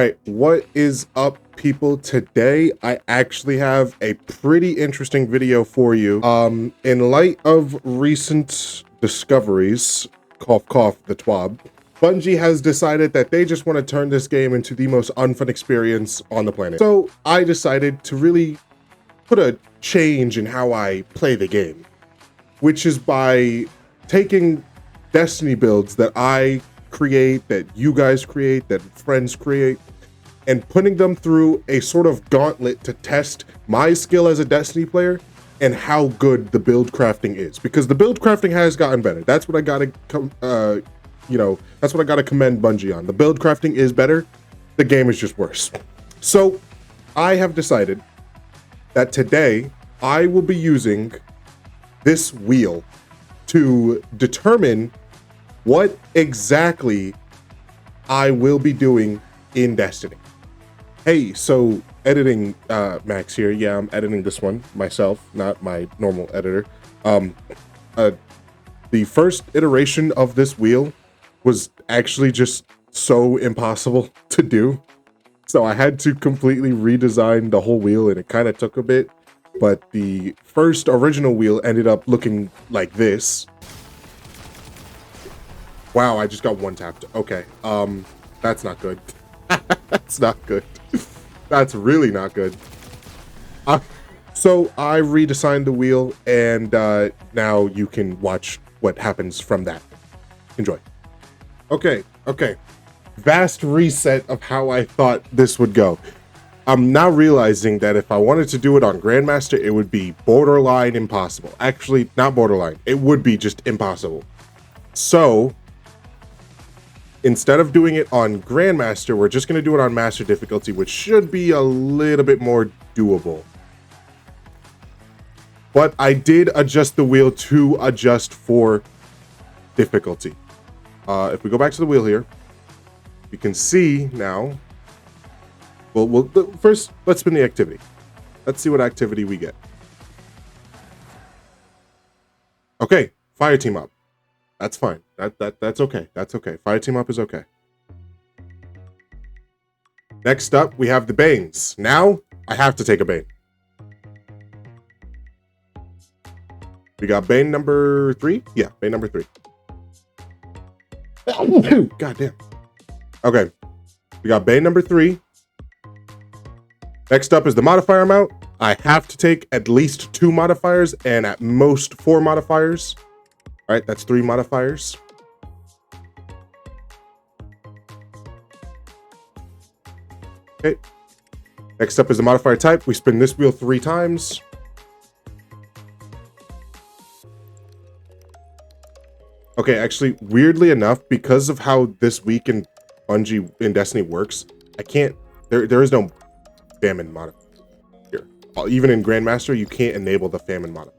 right, what is up, people? Today I actually have a pretty interesting video for you. In light of recent discoveries, cough cough the twab, Bungie has decided that they just want to turn this game into the most unfun experience on the planet. So I decided to really put a change in how I play the game, which is by taking Destiny builds that I create, that you guys create, that friends create, and putting them through a sort of gauntlet to test my skill as a Destiny player and how good the build crafting is. Because the build crafting has gotten better. That's what I gotta that's what I gotta commend Bungie on. The build crafting is better. The game is just worse. So I have decided that today I will be using this wheel to determine what exactly I will be doing in Destiny. Hey, so editing Max here. Yeah, I'm editing this one myself, not my normal editor. The first iteration of this wheel was actually just so impossible to do. So I had to completely redesign the whole wheel, and it kind of took a bit. But the first original wheel ended up looking like this. Wow, I just got one tapped. Okay, that's not good. That's not good. That's really not good. So I redesigned the wheel, and now you can watch what happens from that. Enjoy. Okay. Vast reset of how I thought this would go. I'm now realizing that if I wanted to do it on Grandmaster, it would be borderline impossible. Actually, not borderline. It would be just impossible. So instead of doing it on Grandmaster, we're just going to do it on Master difficulty, which should be a little bit more doable. But I did adjust the wheel to adjust for difficulty. If we go back to the wheel here, you can see now. Well, first, let's spin the activity. Let's see what activity we get. Okay, fire team up. That's fine. That's okay. That's okay. Fire team up is okay. Next up, we have the Banes. Now, I have to take a Bane. We got Bane number 3? Yeah, Bane number 3. God damn. Okay, we got Bane number 3. Next up is the modifier amount. I have to take at least 2 modifiers and at most 4 modifiers. All right, that's 3 modifiers. Okay. Next up is the modifier type. We spin this wheel 3 times. Okay, actually, weirdly enough, because of how this week in Bungie in Destiny works, I can't. There is no famine modifier here. Even in Grandmaster, you can't enable the famine modifier.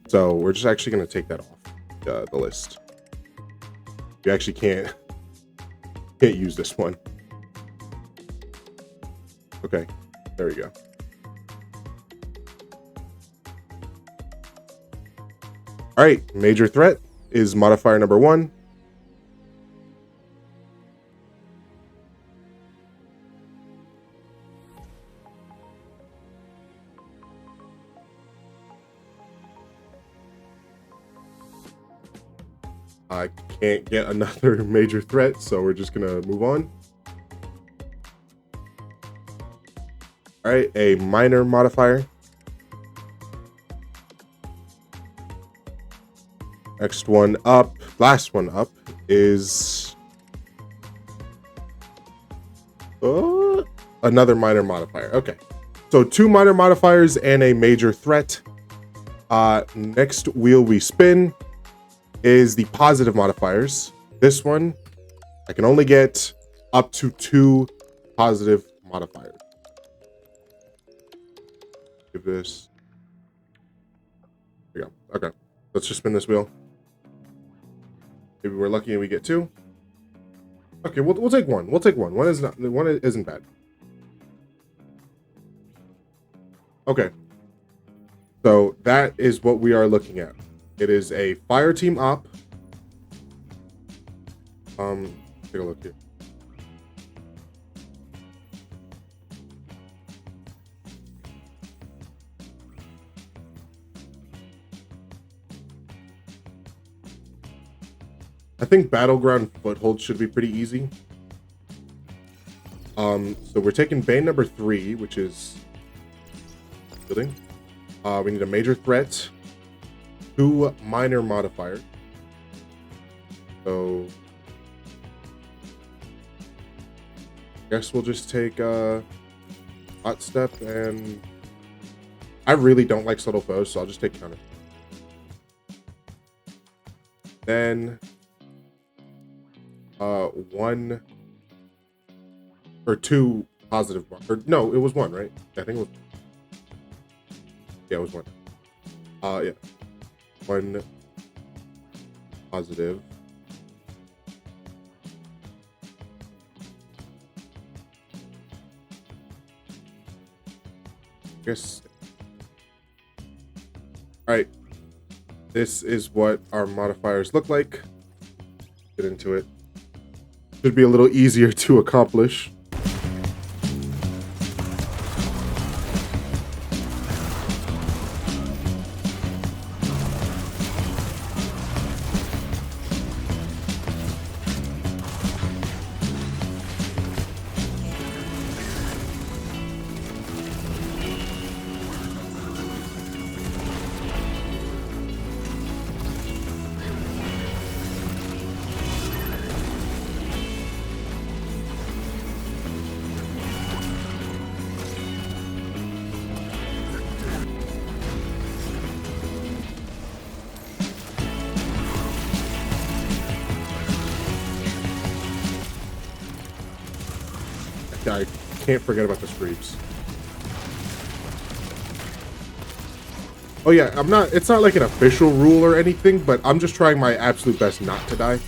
So we're just actually going to take that off the list. You actually can't use this one. Okay, there we go. All right, major threat is modifier number 1. I can't get another major threat, so we're just gonna move on. All right, a minor modifier. Next one up, last one up is another minor modifier. Okay, so 2 minor modifiers and a major threat. Next wheel we spin is the positive modifiers. This one, I can only get up to 2 positive modifiers. Give this. There you go. Okay, let's just spin this wheel. Maybe we're lucky and we get 2. Okay, we'll take 1. We'll take 1. One isn't bad. Okay, so that is what we are looking at. It is a fire team op. Take a look here. I think Battleground Foothold should be pretty easy. So we're taking Bane number 3, which is building. We need a major threat, 2 minor modifiers. So guess we'll just take Hot Step, and I really don't like subtle foes, so I'll just take counter. Then 1 or 2 positive, or no, it was 1, right? I think it was. Yeah, it was 1. Yeah, 1 positive. Guess. All right, this is what our modifiers look like. Get into it. Should be a little easier to accomplish. I can't forget about the creeps. Oh yeah, it's not like an official rule or anything, but I'm just trying my absolute best not to die.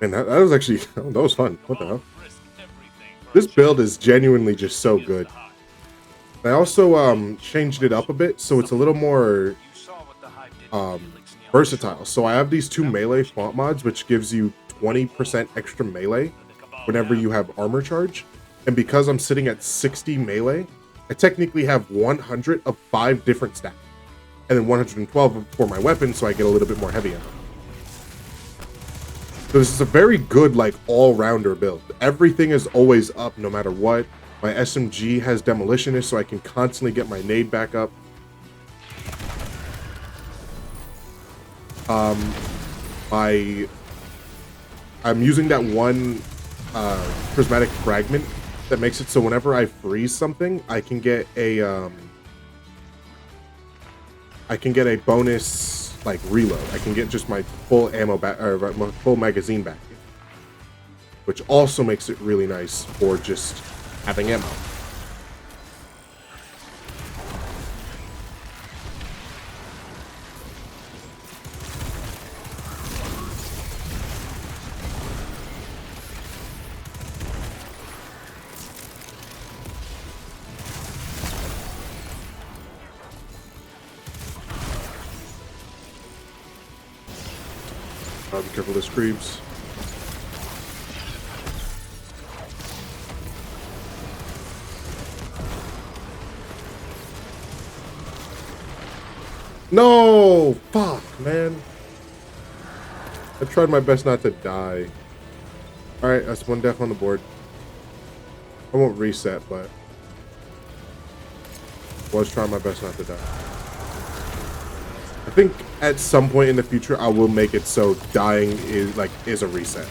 And that was actually, that was fun. What the hell? This build is genuinely just so good. I also changed it up a bit, so it's a little more versatile. So I have these 2 melee font mods, which gives you 20% extra melee whenever you have armor charge. And because I'm sitting at 60 melee, I technically have 100 of 5 different stats. And then 112 for my weapon, so I get a little bit more heavy ammo. So this is a very good, like, all-rounder build. Everything is always up no matter what. My SMG has Demolitionist, so I can constantly get my nade back up. I'm using that one prismatic fragment that makes it so whenever I freeze something, I can get a bonus like reload. I can get just my full ammo back, or my full magazine back, which also makes it really nice for just having ammo. Be careful of the creeps. No! Fuck, man. I tried my best not to die. Alright, that's 1 death on the board. I won't reset, but was trying my best not to die. I think at some point in the future, I will make it so dying is a reset.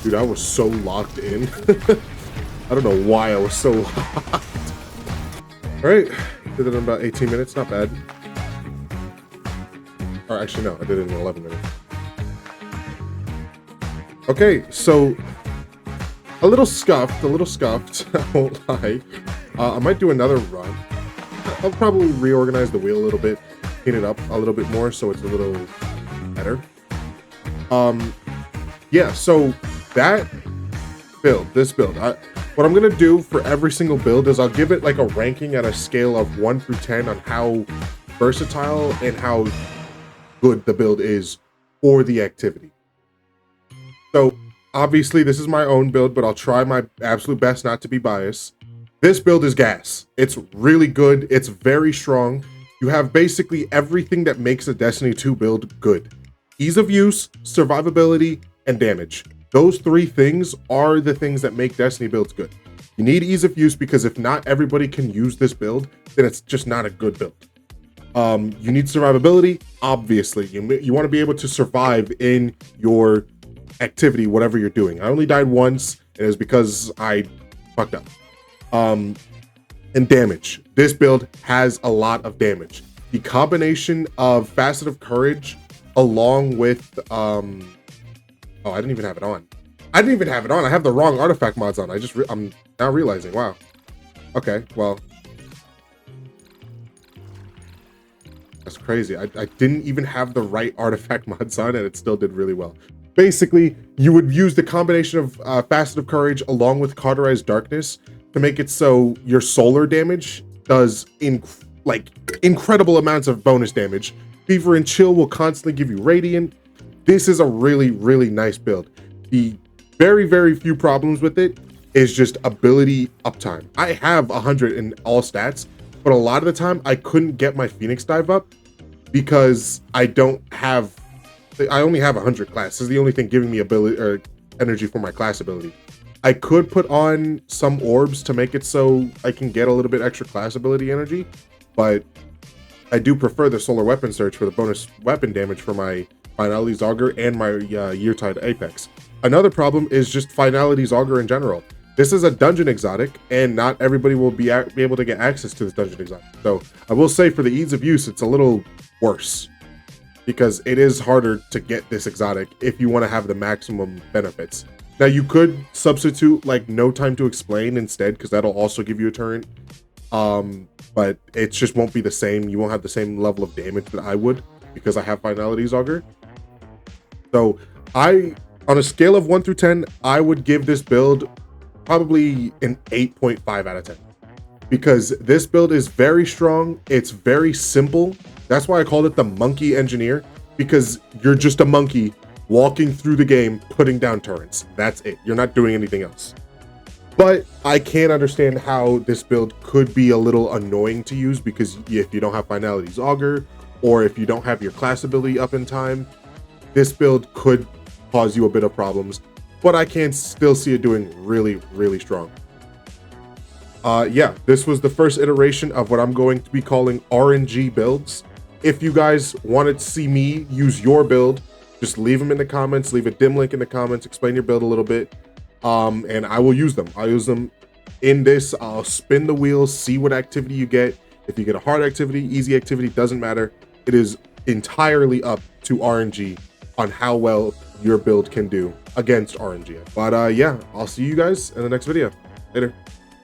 Dude, I was so locked in. I don't know why I was so locked. All right, did it in about 18 minutes, not bad. Or actually, no, I did it in 11 minutes. Okay, so a little scuffed, I won't lie. I might do another run. I'll probably reorganize the wheel a little bit, clean it up a little bit more so it's a little better. Yeah, so that build, this build, what I'm gonna do for every single build is I'll give it like a ranking at a scale of 1 through 10 on how versatile and how good the build is for the activity. So obviously this is my own build, but I'll try my absolute best not to be biased. This build is gas. It's really good. It's very strong. You have basically everything that makes a Destiny 2 build good. Ease of use, survivability, and damage. Those three things are the things that make Destiny builds good. You need ease of use because if not everybody can use this build, then it's just not a good build. You need survivability, obviously. You want to be able to survive in your activity, whatever you're doing. I only died once, and it was because I fucked up. And damage. This build has a lot of damage. The combination of Facet of Courage along with oh, I didn't even have it on. I have the wrong artifact mods on. I'm now realizing. Wow. Okay, well, that's crazy. I didn't even have the right artifact mods on, and it still did really well. Basically, you would use the combination of Facet of Courage along with Cauterized Darkness to make it so your solar damage does incredible amounts of bonus damage. Fever and Chill will constantly give you Radiant. This is a really, really nice build. The very, very few problems with it is just ability uptime. I have 100 in all stats, but a lot of the time I couldn't get my Phoenix Dive up because I only have 100 class. This is the only thing giving me ability or energy for my class ability. I could put on some orbs to make it so I can get a little bit extra class ability energy, but I do prefer the Solar Weapon Surge for the bonus weapon damage for my Finality's Augur and my Yeartide Apex. Another problem is just Finality's Augur in general. This is a dungeon exotic, and not everybody will be able to get access to this dungeon exotic. So I will say for the ease of use, it's a little worse because it is harder to get this exotic if you want to have the maximum benefits. Now you could substitute like No Time to Explain instead, because that'll also give you a turret. But it just won't be the same. You won't have the same level of damage that I would because I have Finality's Augur. So on a scale of 1 through 10, I would give this build probably an 8.5 out of 10 because this build is very strong. It's very simple. That's why I called it the Monkey Engineer, because you're just a monkey walking through the game, putting down turrets. That's it. You're not doing anything else. But I can understand how this build could be a little annoying to use because if you don't have Finality's Augur or if you don't have your class ability up in time, this build could cause you a bit of problems, but I can still see it doing really, really strong. Yeah, this was the first iteration of what I'm going to be calling RNG builds. If you guys wanted to see me use your build, just leave them in the comments, leave a dim link in the comments, explain your build a little bit. And I will use them. I'll use them in this. I'll spin the wheels, see what activity you get. If you get a hard activity, easy activity, doesn't matter. It is entirely up to RNG on how well your build can do against RNG. But yeah, I'll see you guys in the next video. Later.